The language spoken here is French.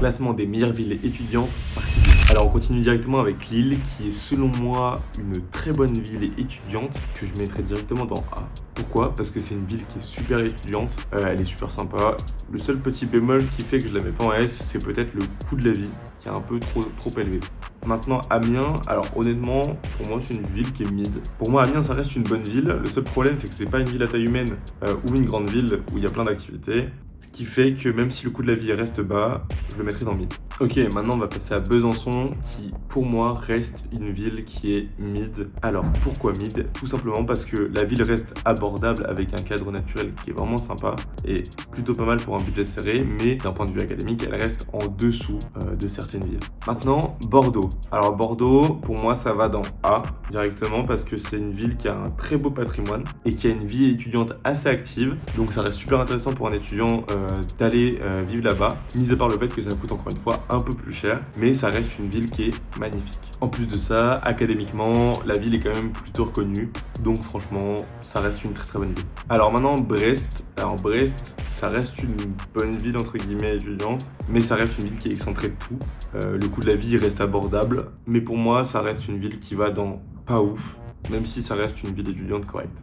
classement des meilleures villes étudiantes, partie 2. Alors on continue directement avec Lille, qui est selon moi une très bonne ville étudiante que je mettrais directement dans A. Pourquoi? Parce que c'est une ville qui est super étudiante, elle est super sympa. Le seul petit bémol qui fait que je la mets pas en S, c'est peut-être le coût de la vie, qui est un peu trop élevé. Maintenant, Amiens, alors honnêtement, pour moi, c'est une ville qui est mid. Pour moi, Amiens, ça reste une bonne ville. Le seul problème, c'est que c'est pas une ville à taille humaine ou une grande ville où il y a plein d'activités. Ce qui fait que même si le coût de la vie reste bas, je le mettrai dans mid. Ok, maintenant on va passer à Besançon, qui pour moi reste une ville qui est mid. Alors pourquoi mid? Tout simplement parce que la ville reste abordable avec un cadre naturel qui est vraiment sympa et plutôt pas mal pour un budget serré, mais d'un point de vue académique, elle reste en dessous de certaines villes. Maintenant, Bordeaux. Alors Bordeaux, pour moi, ça va dans A directement parce que c'est une ville qui a un très beau patrimoine et qui a une vie étudiante assez active. Donc ça reste super intéressant pour un étudiant d'aller vivre là-bas, mis à part le fait que ça coûte encore une fois un peu plus cher, mais ça reste une ville qui est magnifique. En plus de ça, académiquement, la ville est quand même plutôt reconnue, donc franchement, ça reste une très bonne ville. Alors maintenant, Brest. Alors Brest, ça reste une bonne ville entre guillemets étudiante, mais ça reste une ville qui est excentrée de tout. Le coût de la vie reste abordable, mais pour moi, ça reste une ville qui va dans pas ouf, même si ça reste une ville étudiante correcte.